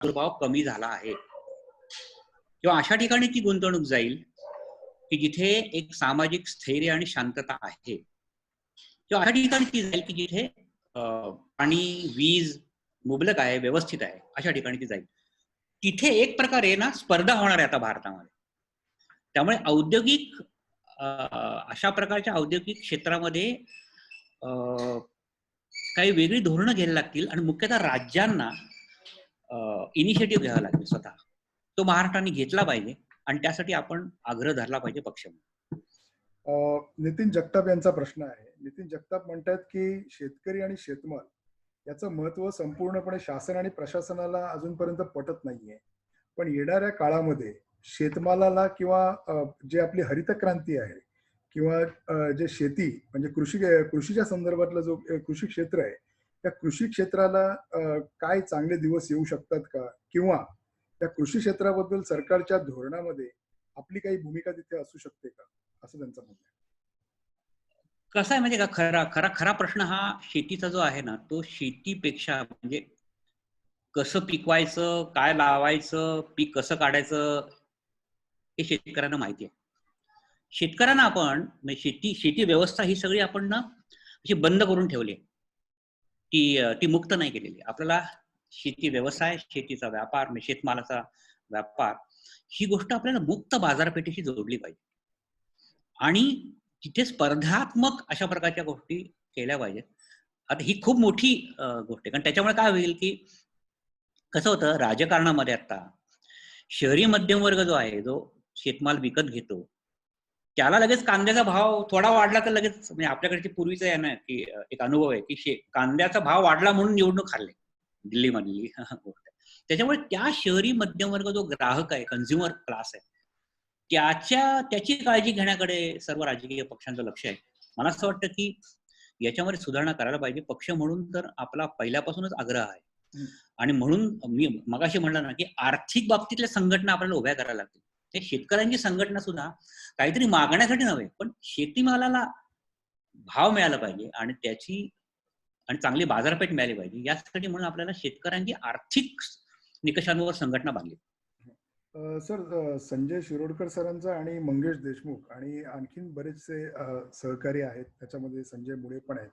प्रादुर्भाव कमी झाला आहे, किंवा अशा ठिकाणी ती गुंतवणूक जाईल की जिथे एक सामाजिक स्थैर्य आणि शांतता आहे, किंवा अशा ठिकाणी ती जाईल की जिथे पाणी, वीज मुबलक आहे, व्यवस्थित आहे, अशा ठिकाणी ती जाईल. तिथे एक प्रकारे ना स्पर्धा होणार आहे आता भारतामध्ये. त्यामुळे औद्योगिक अशा प्रकारच्या औद्योगिक क्षेत्रामध्ये काही वेगळी धोरणं घ्यायला लागतील आणि मुख्यतः राज्यांना इनिशिएटिव्ह घ्यावा लागेल स्वतः. तो महाराष्ट्राने घेतला पाहिजे आणि त्यासाठी आपण आग्रह धरला पाहिजे पक्ष. नितीन जगताप यांचा प्रश्न आहे. नितीन जगताप म्हणतात की शेतकरी आणि शेतमाल याचं महत्व संपूर्णपणे शासन आणि प्रशासनाला अजूनपर्यंत पटत नाहीये. पण येणाऱ्या काळामध्ये शेतमालाला किंवा जे आपली हरित क्रांती आहे किंवा जे शेती म्हणजे कृषीच्या संदर्भातलं जो कृषी क्षेत्र आहे, त्या कृषी क्षेत्राला काय चांगले दिवस येऊ शकतात का, किंवा त्या कृषी क्षेत्राबद्दल सरकारच्या धोरणामध्ये आपली काही भूमिका तिथे असू शकते का, असं त्यांचं म्हणणं आहे. कसं आहे म्हणजे का, खरा खरा खरा प्रश्न हा शेतीचा जो आहे ना, तो शेतीपेक्षा म्हणजे कसं पिकवायचं, काय लावायचं, पीक कसं काढायचं, हे शेतकऱ्यांना माहिती आहे. शेतकऱ्यांना आपण शेती व्यवस्था ही सगळी आपण ना अशी बंद करून ठेवली, ती मुक्त नाही केलेली. आपल्याला शेती व्यवसाय, शेतीचा व्यापार, शेतमालाचा व्यापार, ही गोष्ट आपल्याला मुक्त बाजारपेठेशी जोडली पाहिजे आणि तिथे स्पर्धात्मक अशा प्रकारच्या गोष्टी केल्या पाहिजेत. आता ही खूप मोठी गोष्ट आहे, कारण त्याच्यामुळे काय होईल की कसं होतं राजकारणामध्ये, आता शहरी मध्यमवर्ग जो आहे, जो शेतमाल विकत घेतो, त्याला लगेच कांद्याचा भाव थोडा वाढला तर लगेच, म्हणजे आपल्याकडे पूर्वीचं आहे ना की एक अनुभव आहे की कांद्याचा भाव वाढला म्हणून निवडणूक हरले दिल्लीमधली गोष्ट. त्याच्यामुळे त्या शहरी मध्यमवर्ग जो ग्राहक आहे, कन्झ्युमर क्लास आहे, त्याची काळजी घेण्याकडे सर्व राजकीय पक्षांचं लक्ष आहे. मला असं वाटतं की याच्यामध्ये सुधारणा करायला पाहिजे. पक्ष म्हणून तर आपला पहिल्यापासूनच आग्रह आहे आणि म्हणून मी मगाशी म्हणलं ना की आर्थिक बाबतीतल्या संघटना आपल्याला उभ्या करायला लागतील. ते शेतकऱ्यांची संघटना सुद्धा काहीतरी मागण्यासाठी नव्हे, पण शेतीमालाला भाव मिळाला पाहिजे आणि चांगली बाजारपेठ मिळाली पाहिजे, यासाठी म्हणून आपल्याला शेतकऱ्यांची आर्थिक निकषांवर संघटना बांधली. सर, संजय शिरोडकर सरांचा आणि मंगेश देशमुख आणि आणखीन बरेचसे सहकारी आहेत, त्याच्यामध्ये संजय मुळे पण आहेत.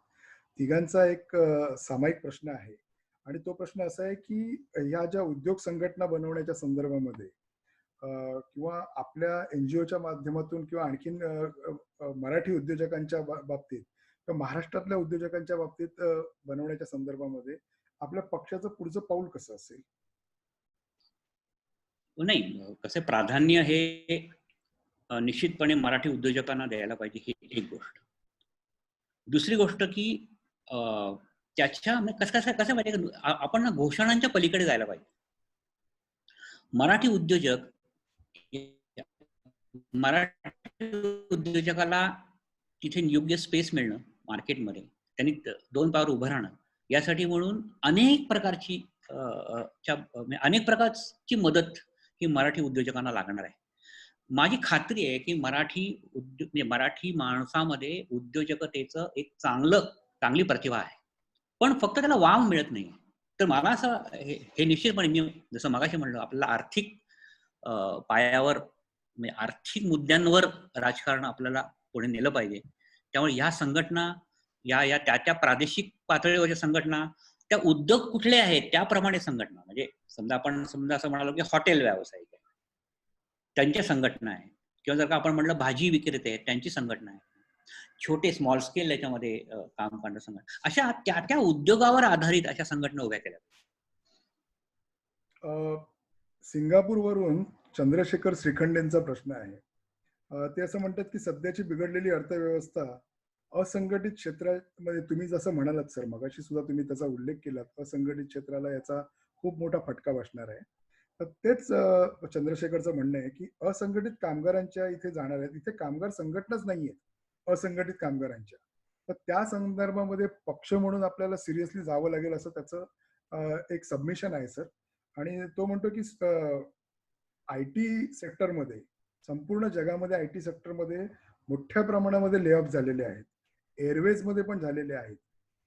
तिघांचा एक सामायिक प्रश्न आहे आणि तो प्रश्न असा आहे की ह्या ज्या उद्योग संघटना बनवण्याच्या संदर्भामध्ये किंवा आपल्या एनजीओच्या माध्यमातून किंवा आणखीन मराठी उद्योजकांच्या बाबतीत किंवा महाराष्ट्रातल्या उद्योजकांच्या बाबतीत बनवण्याच्या संदर्भामध्ये आपल्या पक्षाचं पुढचं पाऊल कसं असेल? नाही, कसे प्राधान्य हे निश्चितपणे मराठी उद्योजकांना द्यायला पाहिजे, ही एक गोष्ट. दुसरी गोष्ट की त्याच्या कसं माहिती, आपण ना घोषणांच्या पलीकडे जायला पाहिजे. मराठी उद्योजकाला तिथे योग्य स्पेस मिळणं मार्केटमध्ये, त्यांनी दोन पायावर उभं राहणं, यासाठी म्हणून अनेक प्रकारची मदत ही मराठी उद्योजकांना लागणार आहे. माझी खात्री आहे की मराठी माणसामध्ये उद्योजकतेचं एक चांगली प्रतिभा आहे, पण फक्त त्याला वाव मिळत नाही. तर मला असं हे निश्चितपणे, मी जसं मगाशी म्हणलं, आपल्याला आर्थिक पायावर, म्हणजे आर्थिक मुद्द्यांवर राजकारण आपल्याला पुढे नेलं पाहिजे. त्यामुळे ह्या संघटना, या त्या प्रादेशिक पातळीवरच्या संघटना, त्या उद्योग कुठले आहेत त्याप्रमाणे संघटना, म्हणजे समजा असं म्हणालो की हॉटेल व्यावसायिक आहे, त्यांच्या संघटना आहे, किंवा जर का आपण म्हणलं भाजी विक्रेते आहेत, त्यांची संघटना आहे, छोटे स्मॉल स्केल याच्यामध्ये काम करणाऱ्या संघटना, अशा त्या उद्योगावर आधारित अशा संघटना उभ्या केल्या. सिंगापूरवरून चंद्रशेखर श्रीखंडेंचा प्रश्न आहे. ते असं म्हणतात की सध्याची बिघडलेली अर्थव्यवस्था असंघटित क्षेत्रामध्ये, तुम्ही जसं म्हणालात सर मगाशी सुद्धा तुम्ही त्याचा उल्लेख केलात, असंघटित क्षेत्राला याचा खूप मोठा फटका बसणार आहे. तर तेच चंद्रशेखरचं म्हणणं आहे की असंघटित कामगारांच्या इथे जाणार आहेत, इथे कामगार संघटनाच नाहीयेत असंघटित कामगारांच्या. तर त्या संदर्भामध्ये पक्ष म्हणून आपल्याला सिरियसली जावं लागेल, असं त्याचं एक सबमिशन आहे सर. आणि तो म्हणतो की आयटी सेक्टरमध्ये, संपूर्ण जगामध्ये आयटी सेक्टरमध्ये मोठ्या प्रमाणामध्ये ले ऑफ झालेले आहेत, एअरवेज मध्ये पण झालेले आहेत.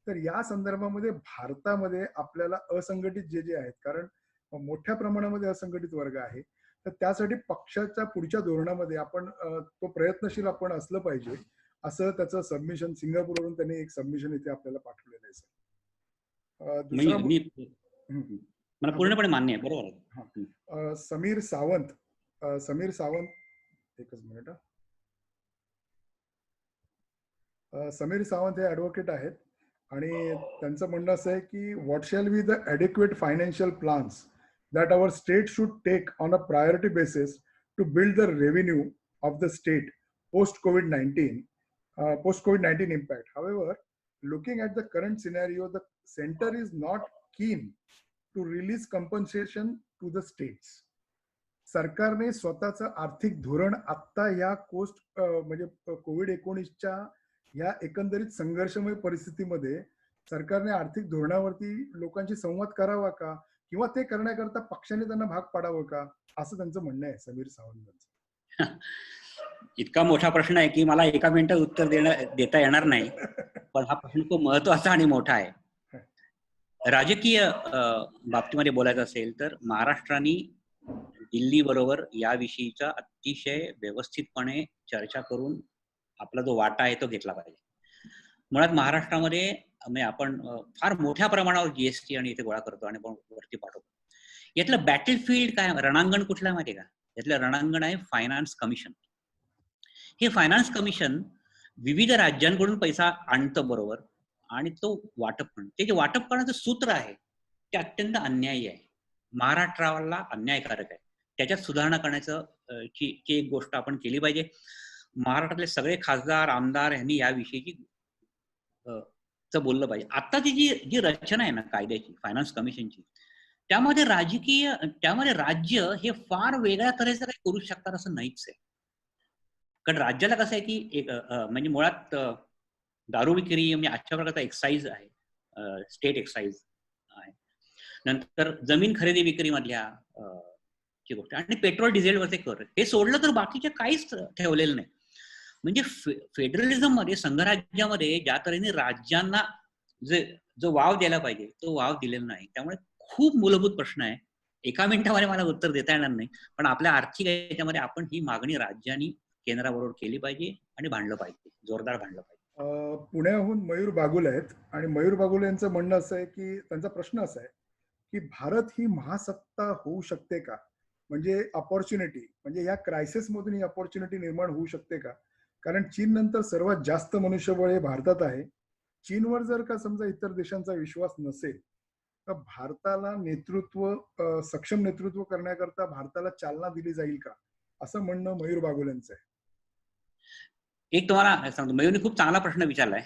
तर या संदर्भामध्ये भारतामध्ये आपल्याला असंघटित जे आहेत, कारण मोठ्या प्रमाणामध्ये असंघटित वर्ग आहे. तर त्यासाठी पक्षाच्या पुढच्या धोरणामध्ये आपण तो प्रयत्नशील आपण असलं पाहिजे, असं त्याचं सबमिशन सिंगापूरवरून त्यांनी एक सबमिशन इथे आपल्याला पाठवलेलं आहे सर. दुसरा मी हं. मला हां, पूर्णपणे मान्य आहे, बरोबर आहे. हां. हं. समीर सावंत समीर सावंत एकच मिनिट. समीर सावंत हे ॲडव्होकेट आहेत आणि त्यांचं म्हणणं असं आहे की what shall be the adequate financial plans that our state should take on a priority basis to build the revenue of the state post COVID-19 impact. However, looking at the current scenario, the center is not keen to release compensation to the states. सरकारने स्वतःचं आर्थिक धोरण आत्ता या म्हणजे COVID-19च्या या एकंदरीत संघर्षमय परिस्थितीमध्ये सरकारने आर्थिक धोरणावरती लोकांशी संवाद करावा का, किंवा ते करण्याकरता पक्षाने त्यांना भाग पाडावं का, असं त्यांचं म्हणणं आहे समीर सावंतांचं. इतका मोठा प्रश्न आहे की मला एका मिनिटात उत्तर देता येणार नाही, पण हा प्रश्न खूप महत्वाचा आणि मोठा आहे. राजकीय बाबतीमध्ये बोलायचं असेल तर महाराष्ट्राने दिल्ली बरोबर याविषयीचा अतिशय व्यवस्थितपणे चर्चा करून आपला जो वाटा आहे तो घेतला पाहिजे. मुळात महाराष्ट्रामध्ये म्हणजे आपण फार मोठ्या प्रमाणावर जीएसटी आणि इथे गोळा करतो आणि वरती पाठवतो. यातलं बॅटलफील्ड काय, रणांगण कुठलं माहिती आहे का? यातलं रणांगण आहे फायनान्स कमिशन. हे फायनान्स कमिशन विविध राज्यांकडून पैसा आणतं बरोबर, आणि तो वाटप करणं, ते जे वाटप करण्याचं सूत्र आहे ते अत्यंत अन्यायी आहे, महाराष्ट्राला अन्यायकारक आहे. त्याच्यात सुधारणा करण्याचं ची एक गोष्ट आपण केली पाहिजे. महाराष्ट्रातले सगळे खासदार आमदार यांनी याविषयीची बोललं पाहिजे. आत्ताची जी रचना आहे ना कायद्याची, फायनान्स कमिशनची, त्यामध्ये राज्य हे फार वेगळ्या तऱ्हेचं काही करू शकतात असं नाहीच आहे. कारण राज्याला कसं आहे की एक म्हणजे मुळात दारू विक्री म्हणजे अशा प्रकारचा एक्साईज आहे, स्टेट एक्साईज आहे. नंतर जमीन खरेदी विक्री मधल्या ची गोष्ट, आणि पेट्रोल डिझेलवरचे कर, हे सोडलं तर बाकीचे काहीच ठेवलेलं नाही. म्हणजे फेडरलिझम मध्ये, संघराज्यामध्ये ज्या तऱ्हेने राज्यांना जो वाव द्यायला पाहिजे तो वाव दिलेला नाही. त्यामुळे खूप मूलभूत प्रश्न आहे. एका मिनिटामध्ये मला उत्तर देता येणार नाही, पण आपल्या आर्थिक याच्यामध्ये आपण ही मागणी राज्यांनी केंद्राबरोबर केली पाहिजे आणि भांडलं पाहिजे, जोरदार भांडलं पाहिजे. पुण्याहून मयूर बागुल आहेत आणि मयूर बागुल यांचं म्हणणं असं आहे की त्यांचा प्रश्न असा आहे की भारत ही महासत्ता होऊ शकते का, म्हणजे अपॉर्च्युनिटी, म्हणजे या क्रायसिस मधून ही अपॉर्च्युनिटी निर्माण होऊ शकते का? कारण चीन नंतर सर्वात जास्त मनुष्यबळ हे भारतात आहे. चीनवर जर का समजा इतर देशांचा विश्वास नसेल तर भारताला सक्षम नेतृत्व करण्याकरता भारताला चालना दिली जाईल का, असं म्हणणं मयूर बागुल यांचं आहे. एक तुम्हाला सांगतो, मयूरने खूप चांगला प्रश्न विचारलाय.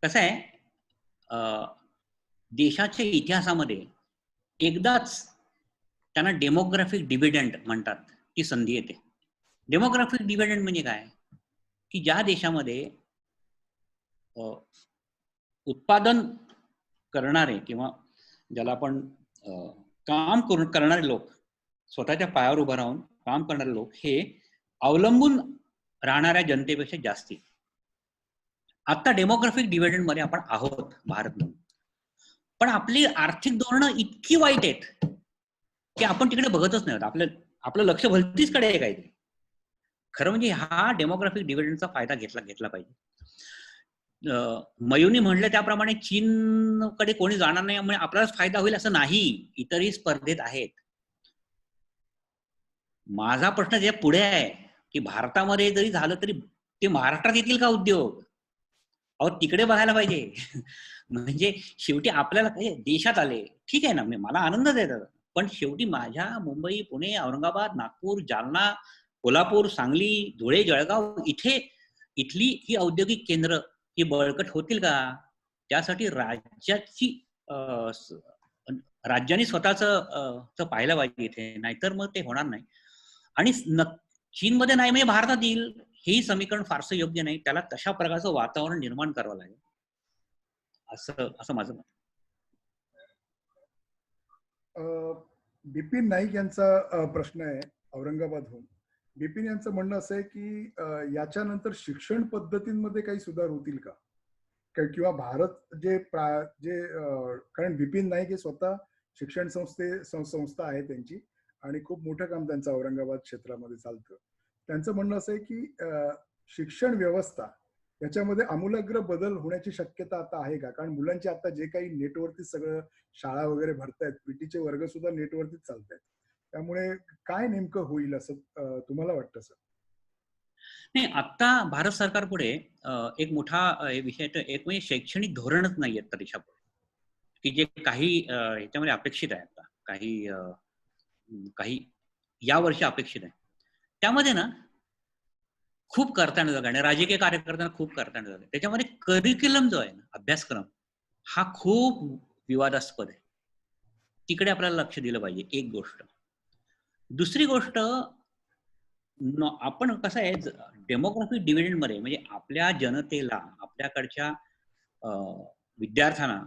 कसं आहे, देशाच्या इतिहासामध्ये एकदाच त्यांना डेमोग्राफिक डिव्हिडंड म्हणतात ती संधी येते. डेमोग्राफिक डिव्हिडंड म्हणजे काय, की ज्या देशामध्ये उत्पादन करणारे किंवा ज्याला आपण काम करणारे लोक, स्वतःच्या पायावर उभं राहून काम करणारे लोक हे अवलंबून राहणाऱ्या जनतेपेक्षा जास्ती. आता डेमोग्राफिक डिव्हिडंड मध्ये आपण आहोत भारत म्हणून, पण आपली आर्थिक धोरणं इतकी वाईट आहेत की आपण तिकडे बघतच नाही. आपलं लक्ष भलतीचकडे आहे काहीतरी. खरं म्हणजे हा डेमोग्राफिक डिव्हिडंडचा फायदा घेतला पाहिजे. मयूनी म्हणलं त्याप्रमाणे चीनकडे कोणी जाणार नाही, म्हणजे आपल्यालाच फायदा होईल असं नाही, इतरही स्पर्धेत आहेत. माझा प्रश्न जे पुढे आहे की भारतामध्ये जरी झालं तरी ते महाराष्ट्रात येतील का उद्योग, अहो तिकडे बघायला पाहिजे. म्हणजे शेवटी आपल्याला काही देशात आले ठीक आहे ना, मला आनंद देतात, पण शेवटी माझ्या मुंबई, पुणे, औरंगाबाद, नागपूर, जालना, कोल्हापूर, सांगली, धुळे, जळगाव इथली ही औद्योगिक केंद्र ही बळकट होतील का? त्यासाठी राज्यांनी स्वतःच पाहायला पाहिजे इथे, नाहीतर मग ते होणार नाही. आणि चीनमध्ये नाही म्हणजे भारतात येईल हेही समीकरण फारसं योग्य नाही. त्याला तशा प्रकारचं वातावरण निर्माण करावं लागेल, असं माझं मत. बिपिन नाईक यांचा प्रश्न आहे औरंगाबादहून. बिपिन यांचं म्हणणं असं आहे की याच्यानंतर शिक्षण पद्धतींमध्ये काही सुधार होतील का, किंवा भारत कारण बिपिन नाईक हे स्वतः शिक्षण संस्था आहे त्यांची आणि खूप मोठं काम त्यांचं औरंगाबाद क्षेत्रामध्ये चालतं. त्यांचं म्हणणं असं आहे की शिक्षण व्यवस्था याच्यामध्ये आमूलाग्र बदल होण्याची शक्यता आता आहे का? कारण मुलांचे आता जे काही नेटवरती सगळं शाळा वगैरे भरतायत, पीटीचे वर्ग सुद्धा नेटवरतीच चालतायत. त्यामुळे काय नेमकं होईल असं तुम्हाला वाटतं सर? नाही, आता भारत सरकार पुढे एक मोठा विषय एक म्हणजे शैक्षणिक धोरणच नाहीये आता देशापुढे, की जे काही ह्याच्यामध्ये अपेक्षित आहे आता काही या वर्षी अपेक्षित आहे. त्यामध्ये ना खूप करताना झालं आणि राजकीय कार्यकर्त्यांना खूप करताना झालं. त्याच्यामध्ये करिक्युलम जो आहे ना, अभ्यासक्रम हा खूप विवादास्पद आहे. तिकडे आपल्याला लक्ष दिलं पाहिजे, एक गोष्ट. दुसरी गोष्ट, आपण कसं आहे, डेमोग्राफिक डिव्हिडंड मध्ये म्हणजे आपल्या जनतेला, आपल्याकडच्या विद्यार्थ्यांना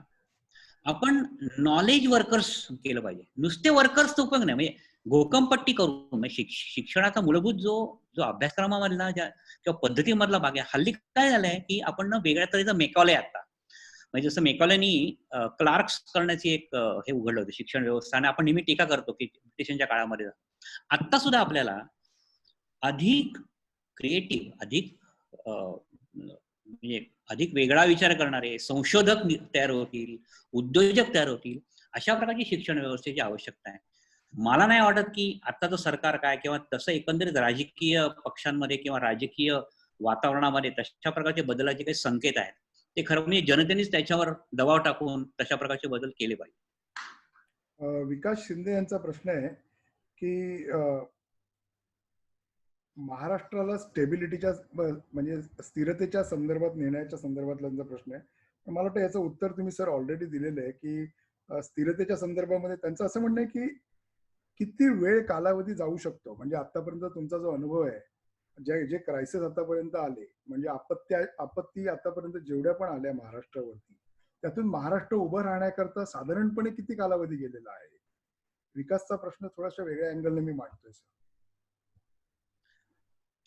आपण नॉलेज वर्कर्स केलं पाहिजे. नुसते वर्कर्स उपयोग नाही, म्हणजे घोकमपट्टी करून म्हणजे शिक्षणाचा मूलभूत जो जो अभ्यासक्रमामधला किंवा पद्धतीमधला भाग आहे. हल्ली काय झालंय की आपण ना वेगळ्या तऱ्हेचं मेकॉले आता, म्हणजे जसं मेकॉलेनी क्लार्क्स करण्याची एक हे उघडलं होतं शिक्षण व्यवस्था, आणि आपण नेहमी टीका करतो की ब्रिटिशांच्या काळामध्ये. आता सुद्धा आपल्याला अधिक क्रिएटिव्ह, अधिक म्हणजे अधिक वेगळा विचार करणारे संशोधक तयार होतील, उद्योजक तयार होतील, अशा प्रकारची शिक्षण व्यवस्थेची आवश्यकता आहे. मला नाही वाटत की आत्ताचं सरकार काय किंवा तसं एकंदरीत राजकीय पक्षांमध्ये किंवा राजकीय वातावरणामध्ये तशा प्रकारचे बदलाचे काही संकेत आहेत. ते खरं म्हणजे जनतेनेच त्याच्यावर दबाव टाकून तशा प्रकारचे बदल केले पाहिजे. विकास शिंदे यांचा प्रश्न आहे की महाराष्ट्राला स्टेबिलिटीच्या म्हणजे स्थिरतेच्या संदर्भात नेण्याच्या संदर्भातला प्रश्न आहे. मला वाटतं याचं उत्तर तुम्ही सर ऑलरेडी दिलेलं आहे की स्थिरतेच्या संदर्भामध्ये त्यांचं असं म्हणणं आहे की किती वेळ कालावधी जाऊ शकतो, म्हणजे आतापर्यंत तुमचा जो अनुभव आहे, जे जे क्रायसिस आतापर्यंत आले, म्हणजे आपत्ती आतापर्यंत जेवढ्या पण आल्या महाराष्ट्रावरती, त्यातून महाराष्ट्र उभं राहण्याकरता साधारणपणे किती कालावधी गेलेला आहे? विकासचा प्रश्न थोडासा वेगळ्या अँगलने मी मांडतोय सर.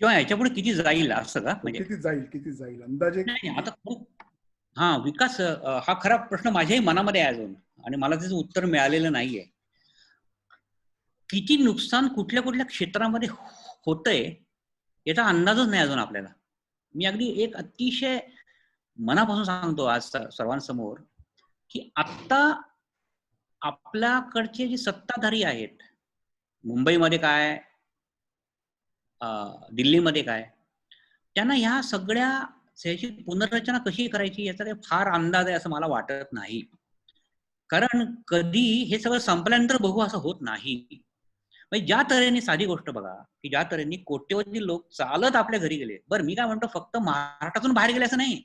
किंवा याच्यापुढे किती जाईल असं का? म्हणजे किती जाईल अंदाजे? नाही आता हा विकास हा खरा प्रश्न माझ्याही मनामध्ये आहे अजून, आणि मला त्याचं उत्तर मिळालेलं नाहीये. किती नुकसान कुठल्या कुठल्या क्षेत्रामध्ये होतंय याचा अंदाजच नाही अजून आपल्याला. मी अगदी एक अतिशय मनापासून सांगतो आज सर्वांसमोर की आता आपल्याकडचे जे सत्ताधारी आहेत, मुंबईमध्ये काय, दिल्लीमध्ये काय, त्यांना ह्या सगळ्या ह्याची पुनर्रचना कशी करायची याचा काही फार अंदाज आहे असं मला वाटत नाही. कारण कधी हे सगळं संपल्यानंतर बघू असं होत नाही. म्हणजे ज्या तऱ्हेने, साधी गोष्ट बघा की ज्या तऱ्हेने कोट्यवधी लोक चालत आपल्या घरी गेले. बरं, मी काय म्हणतो, फक्त महाराष्ट्रातून बाहेर गेले असं नाही,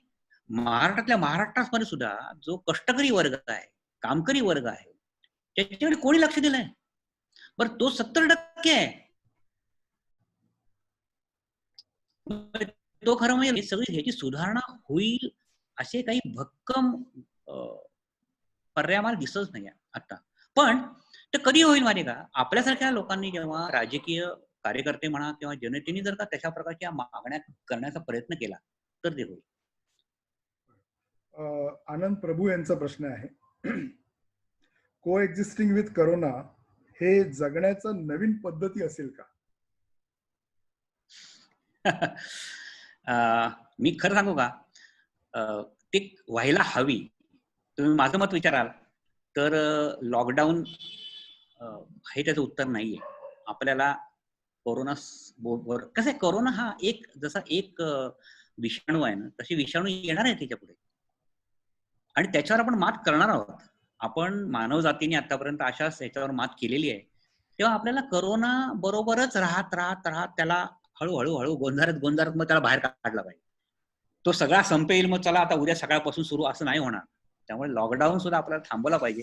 महाराष्ट्रामध्ये सुद्धा जो कष्टकरी वर्ग आहे, कामकरी वर्ग आहे, त्याच्याकडे कोणी लक्ष दिलंय? बरं, तो 70% आहे. तो खरं म्हणजे सगळी ह्याची सुधारणा होईल असे काही भक्कम पर्याय मला दिसतच नाही आता. पण ते कधी होईल माहिती का? आपल्यासारख्या लोकांनी, जेव्हा राजकीय कार्यकर्ते म्हणा किंवा जनतेने जर का तशा प्रकारच्या मागण्या करण्याचा प्रयत्न केला तर ते होईल. आनंद प्रभू यांचा प्रश्न आहे, को एक्झिस्टिंग विथ करोना हे जगण्याचा नवीन पद्धती असेल का? मी खरं सांगू का, ते व्हायला हवी. तुम्ही माझं मत विचाराल तर लॉकडाऊन हे त्याचं उत्तर नाहीये. आपल्याला कोरोना कसं आहे, कोरोना हा एक जसा एक विषाणू आहे ना, तशी विषाणू येणार आहे त्याच्या पुढे, आणि त्याच्यावर आपण मात करणार आहोत. आपण मानव जातीने आतापर्यंत अशाच याच्यावर मात केलेली आहे. तेव्हा आपल्याला कोरोना बरोबरच राहत त्याला हळूहळू गोंजारत मग त्याला बाहेर काढला पाहिजे. तो सगळा संपेल मग चला आता उद्या सकाळपासून सुरू, असं नाही होणार. त्यामुळे लॉकडाऊन सुद्धा आपल्याला थांबवला पाहिजे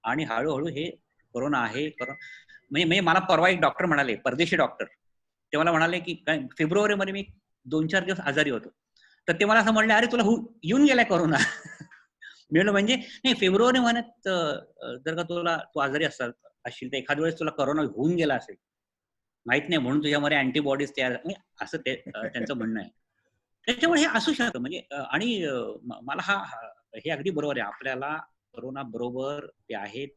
आणि हळूहळू हे कोरोना आहे म्हणजे मला परवा एक डॉक्टर म्हणाले, परदेशी डॉक्टर, ते मला म्हणाले की फेब्रुवारीमध्ये मी 2-4 दिवस आजारी होतो. तर ते मला असं म्हणले, अरे तुला येऊन गेलाय कोरोना. मी म्हणलं म्हणजे नाही, फेब्रुवारी महिन्यात जर का तू आजारी असशील तर एखाद्या वेळेस तुला कोरोना होऊन गेला असेल, माहित नाही, म्हणून तुझ्यामध्ये अँटीबॉडीज तयार, असं त्यांचं म्हणणं आहे. त्याच्यामुळे हे असू शकतं म्हणजे आणि मला हे अगदी बरोबर आहे, आपल्याला कोरोना बरोबर ते आहेत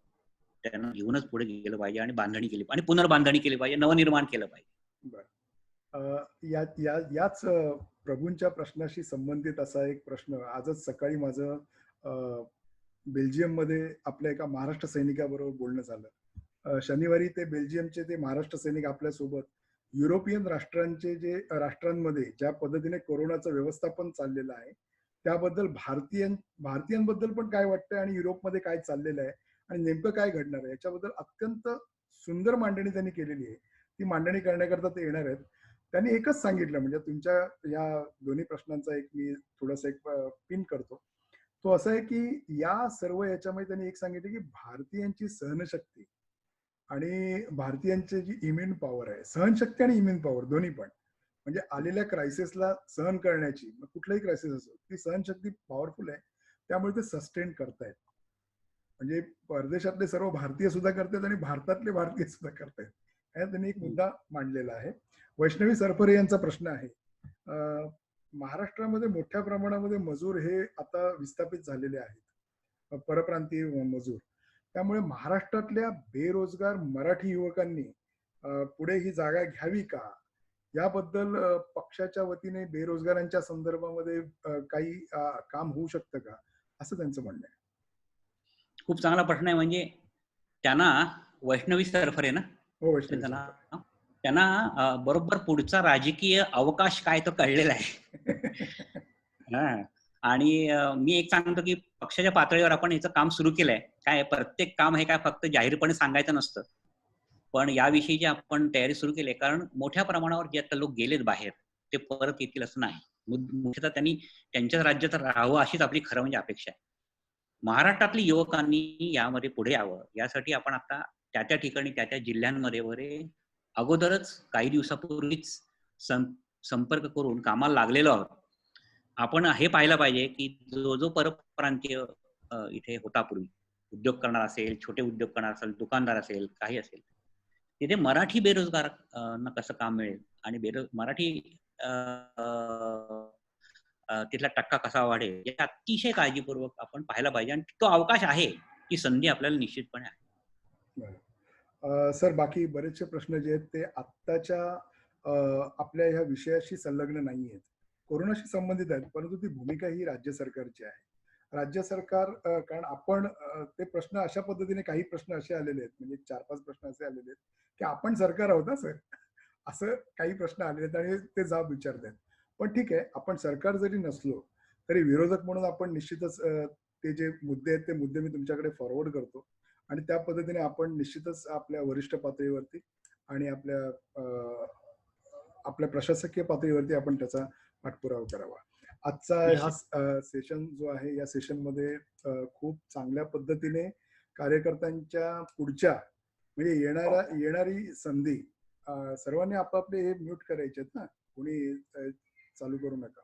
त्यांना घेऊनच पुढे गेलं पाहिजे आणि बांधणी केली आणि पुनर्बांधणी केली पाहिजे, नवनिर्माण केलं पाहिजे. याच प्रभूंच्या प्रश्नाशी संबंधित असा एक प्रश्न आजच सकाळी माझं बेल्जियममध्ये आपल्या एका महाराष्ट्र सैनिकाबरोबर बोलणं झालं. शनिवारी ते बेल्जियमचे ते महाराष्ट्र सैनिक आपल्यासोबत युरोपियन राष्ट्रांमध्ये ज्या पद्धतीने कोरोनाचं व्यवस्थापन चाललेलं आहे त्याबद्दल भारतीयांबद्दल पण काय वाटतंय आणि युरोपमध्ये काय चाललेलं आहे आणि नेमकं काय घडणार आहे याच्याबद्दल अत्यंत सुंदर मांडणी त्यांनी केलेली आहे. ती मांडणी करण्याकरता ते येणार आहेत. त्यांनी एकच सांगितलं, म्हणजे तुमच्या या दोन्ही प्रश्नांचा एक मी थोडासा एक पिन करतो. तो असा आहे की या सर्व याच्यामध्ये त्यांनी एक सांगितलं की भारतीयांची सहनशक्ती आणि भारतीयांची जी इम्युन पॉवर आहे, सहनशक्ती आणि इम्युन पॉवर दोन्ही पण, म्हणजे आलेल्या क्रायसिसला सहन करण्याची, कुठलाही क्रायसिस असो, ती सहनशक्ती पॉवरफुल आहे. त्यामुळे ते सस्टेन करतायत. म्हणजे परदेशातले सर्व भारतीय सुद्धा करतात आणि भारतातले भारतीय सुद्धा करतायत. हा त्यांनी एक मुद्दा मांडलेला आहे. वैष्णवी सरफरे यांचा प्रश्न आहे, महाराष्ट्रामध्ये मोठ्या प्रमाणामध्ये मजूर हे आता विस्थापित झालेले आहेत, परप्रांतीय मजूर. त्यामुळे महाराष्ट्रातल्या बेरोजगार मराठी युवकांनी पुढे ही जागा घ्यावी का, याबद्दल पक्षाच्या वतीने बेरोजगारांच्या संदर्भामध्ये काही काम होऊ शकतं का, असं त्यांचं म्हणणं आहे. खूप चांगला प्रश्न आहे. म्हणजे त्यांना वैष्णवी सरफरे ना, हो, वैष्णवी सरफरे, त्यांना बरोबर पुढचा राजकीय अवकाश काय तो कळलेला आहे. आणि मी एक सांगतो की पक्षाच्या पातळीवर आपण याचं काम सुरू केलंय. काय प्रत्येक काम हे काय फक्त जाहीरपणे सांगायचं नसतं, पण याविषयीची आपण तयारी सुरू केली, कारण मोठ्या प्रमाणावर जे आता लोक गेलेत बाहेर ते परत येतील असं नाही. मुख्यतः त्यांनी त्यांच्याच राज्यात राहावं अशीच आपली खरं म्हणजे अपेक्षा आहे. महाराष्ट्रातल्या युवकांनी यामध्ये पुढे यावं यासाठी आपण आता त्या त्या ठिकाणी त्या त्या जिल्ह्यांमध्ये वगैरे अगोदरच काही दिवसापूर्वीच संपर्क करून कामाला लागलेलो आहोत. आपण हे पाहिलं पाहिजे की जो परप्रांतीय इथे होता पूर्वी, उद्योग करणार असेल, छोटे उद्योग करणार असेल, दुकानदार असेल, काही असेल, तिथे मराठी बेरोजगार कसं काम मिळेल आणि मराठी तिथला टक्का कसा वाढेल हे अतिशय काळजीपूर्वक आपण पाहायला पाहिजे. आणि तो अवकाश आहे, ती संधी आपल्याला निश्चितपणे आहे. सर, बाकी बरेचसे प्रश्न जे आहेत ते आत्ताच्या आपल्या ह्या विषयाशी संलग्न नाही आहेत, कोरोनाशी संबंधित आहेत, परंतु ती भूमिका ही राज्य सरकारची आहे. राज्य सरकार, कारण आपण ते प्रश्न अशा पद्धतीने, काही प्रश्न असे आलेले आहेत, म्हणजे 4-5 प्रश्न असे आलेले आहेत की आपण सरकार आहोत ना सर, असं काही प्रश्न आलेले आहेत आणि ते जाब विचारतात. पण ठीक आहे, आपण सरकार जरी नसलो तरी विरोधक म्हणून आपण निश्चितच ते जे मुद्दे आहेत ते मुद्दे मी तुमच्याकडे फॉरवर्ड करतो आणि त्या पद्धतीने आपण निश्चितच आपल्या वरिष्ठ पातळीवरती आणि आपल्या प्रशासकीय पातळीवरती आपण त्याचा पाठपुरावा करावा. आजचा हा सेशन जो आहे, या सेशनमध्ये खूप चांगल्या पद्धतीने कार्यकर्त्यांच्या पुढच्या, म्हणजे येणारी संधी, सर्वांनी आपापले हे म्यूट करायचे आहेत ना, कोणी चालू करू नका.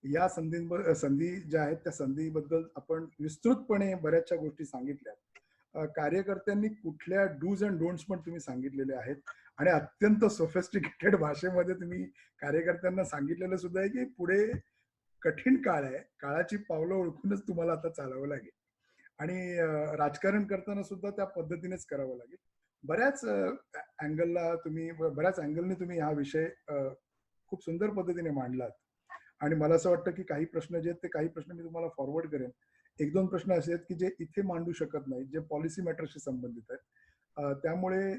या संधी ज्या आहेत त्या संधीबद्दल आपण विस्तृतपणे बऱ्याचशा गोष्टी सांगितल्या. कार्यकर्त्यांनी कुठल्या डूज अँड डोंट्स पण तुम्ही सांगितलेले आहेत आणि अत्यंत सोफिस्टिकेटेड भाषेमध्ये तुम्ही कार्यकर्त्यांना सांगितलेलं सुद्धा आहे की पुढे कठीण काळ आहे, काळाची पावलं ओळखूनच तुम्हाला आता चालावं लागेल आणि राजकारण करताना सुद्धा त्या पद्धतीनेच करावं लागेल. बऱ्याच अँगलने तुम्ही हा विषय खूप सुंदर पद्धतीने मांडलात आणि मला असं वाटतं की काही प्रश्न जे आहेत ते काही प्रश्न मी तुम्हाला फॉरवर्ड करेन. 1-2 प्रश्न असे आहेत की जे इथे मांडू शकत नाही, जे पॉलिसी मॅटरशी संबंधित आहेत. त्यामुळे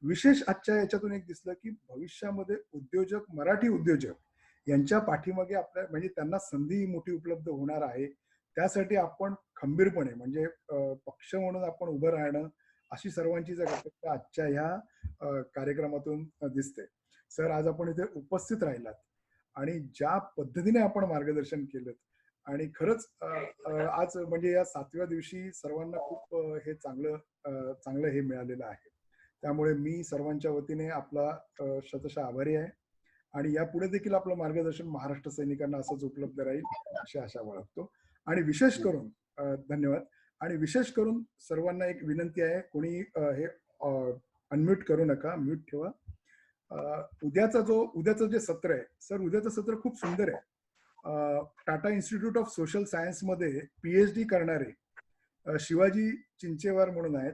विशेष आजच्या याच्यातून एक दिसलं की भविष्यामध्ये उद्योजक, मराठी उद्योजक यांच्या पाठीमागे आपल्या, म्हणजे त्यांना संधी मोठी उपलब्ध होणार आहे. त्यासाठी आपण खंबीरपणे, म्हणजे पक्ष म्हणून आपण उभं राहणं, अशी सर्वांची अपेक्षा आजच्या ह्या कार्यक्रमातून दिसते. सर, आज आपण इथे उपस्थित राहिलात आणि ज्या पद्धतीने आपण मार्गदर्शन केलं आणि खरंच आज म्हणजे या 7व्या दिवशी सर्वांना खूप हे चांगलं हे मिळालेलं आहे. त्यामुळे मी सर्वांच्या वतीने आपला शतशः आभारी आहे आणि यापुढे देखील आपलं मार्गदर्शन महाराष्ट्र सैनिकांना असंच उपलब्ध राहील अशी आशा बाळगतो. आणि विशेष करून धन्यवाद. आणि विशेष करून सर्वांना एक विनंती आहे, कोणी हे अनम्यूट करू नका, म्यूट ठेवा. उद्याचं जे सत्र आहे सर, उद्याचं सत्र खूप सुंदर आहे. Tata institute of social science मध्ये PhD करणारे शिवाजी चिंचेवार म्हणून आहेत.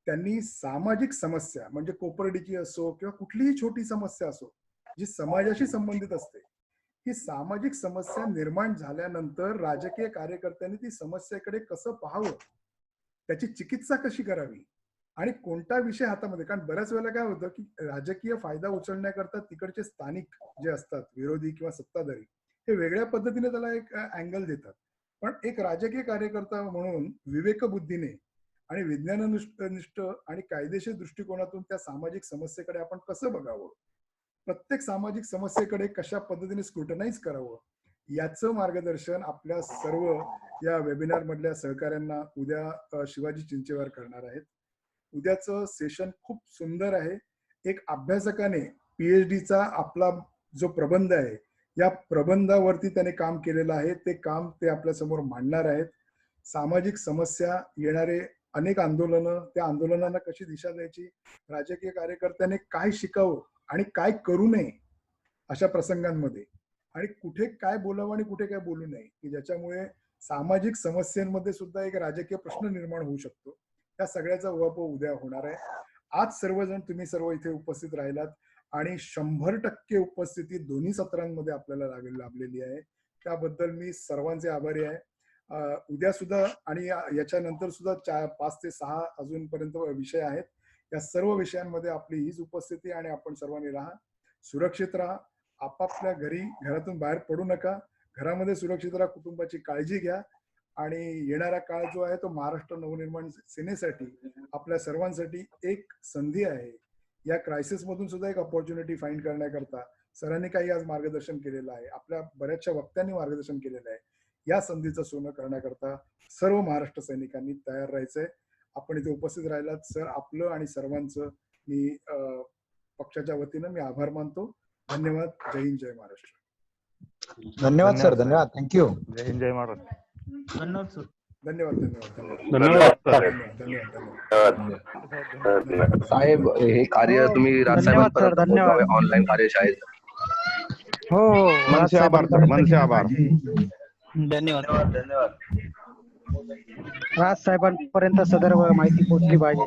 त्यांनी सामाजिक समस्या म्हणजे कोपर्डीची असो किंवा कुठलीही छोटी समस्या असो, जी समाजाशी संबंधित असते, ही सामाजिक समस्या निर्माण झाल्यानंतर राजकीय कार्यकर्त्यांनी ती समस्येकडे कसं पाहावं, त्याची चिकित्सा कशी करावी आणि कोणता विषय हातामध्ये, कारण बऱ्याच वेळेला काय होतं की राजकीय फायदा उचलण्याकरता तिकडचे स्थानिक जे असतात विरोधी किंवा सत्ताधारी हे वेगळ्या पद्धतीने त्याला एक अँगल देतात. पण एक राजकीय कार्यकर्ता म्हणून विवेकबुद्धीने आणि विज्ञाननिष्ठ आणि कायदेशीर दृष्टिकोनातून त्या सामाजिक समस्येकडे आपण कसं बघावं, प्रत्येक सामाजिक समस्येकडे कशा पद्धतीने स्क्रुटनाइज करावं, याचं मार्गदर्शन आपल्या सर्व या वेबिनार मधल्या सहकाऱ्यांना उद्या शिवाजी चिंचेवार करणार आहेत. उद्याचं सेशन खूप सुंदर आहे. एक अभ्यासकाने पीएचडीचा आपला जो प्रबंध आहे, या प्रबंधावरती त्याने काम केलेलं आहे. ते काम ते आपल्या समोर मांडणार आहेत. सामाजिक समस्या, येणारे अनेक आंदोलनं, त्या आंदोलनांना कशी दिशा द्यायची, राजकीय कार्यकर्त्याने काय शिकावं आणि काय करू नये अशा प्रसंगांमध्ये, आणि कुठे काय बोलावं आणि कुठे काय बोलू नये, की ज्याच्यामुळे सामाजिक समस्यांमध्ये सुद्धा एक राजकीय प्रश्न निर्माण होऊ शकतो. त्या सगळ्याचा उहापोह उद्या होणार आहे. आज सर्वजण तुम्ही सर्व इथे उपस्थित राहिलात आणि 100% उपस्थिती दोन्ही सत्रांमध्ये आपल्याला लाभलेली आहे. त्याबद्दल मी सर्वांचे आभारी आहे. उद्या सुद्धा आणि याच्यानंतर सुद्धा 5 ते 6 अजूनपर्यंत विषय आहेत. या सर्व विषयांमध्ये आपली हीच उपस्थिती आणि आपण सर्वांनी राहा, सुरक्षित राहा, आपापल्या घरातून बाहेर पडू नका, घरामध्ये सुरक्षित राहा, कुटुंबाची काळजी घ्या आणि येणारा काळ जो आहे तो महाराष्ट्र नवनिर्माण सेनेसाठी आपल्या सर्वांसाठी एक संधी आहे. या क्रायसिस मधून सुद्धा एक अपॉर्च्युनिटी फाइंड करण्याकरता सरांनी काही आज मार्गदर्शन केलेलं आहे, आपल्या बऱ्याचशा वक्त्यांनी मार्गदर्शन केलेलं आहे. या संधीचं सोनं करण्याकरता सर्व महाराष्ट्र सैनिकांनी तयार राहायचंय. आपण इथे उपस्थित राहिलात सर, आपलं आणि सर्वांचं मी पक्षाच्या वतीनं मी आभार मानतो. धन्यवाद. जय हिंद, जय महाराष्ट्र. धन्यवाद सर, धन्यवाद, थँक्यू. जय हिंद, जय महाराष्ट्र. धन्यवाद सर. धन्यवाद धन्यवाद धन्यवाद धन्यवाद साहेब, हे कार्य तुम्ही राजसाहेबांपर्यंत पोहोचवावे, ऑनलाईन कार्यशाळेत. हो मनसे आभार सर, मनसे आभार. धन्यवाद. धन्यवाद. राज साहेबांपर्यंत सदर माहिती पोहोचली पाहिजे.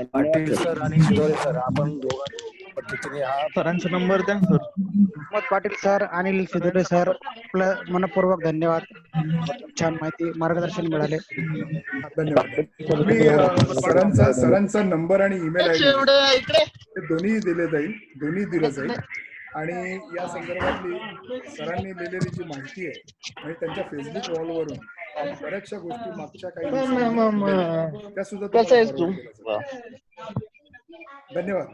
पाटील सर आणि शिदोळे सर, आपण दोघांनी पद्धतीने हा सरांचा नंबर द्या sir. Mohammed Patil sir, Anil Shidole sir, आपलं मनपूर्वक धन्यवाद. छान माहिती, मार्गदर्शन मिळाले. धन्यवाद. मी सरांचा नंबर आणि ईमेल आयडी दोन्ही दिलं जाईल आणि या संदर्भातली सरांनी लिहिलेली जी माहिती आहे आणि त्यांच्या फेसबुक वॉलवरून बऱ्याचशा गोष्टी मागच्या काही त्या सुद्धा धन्यवाद.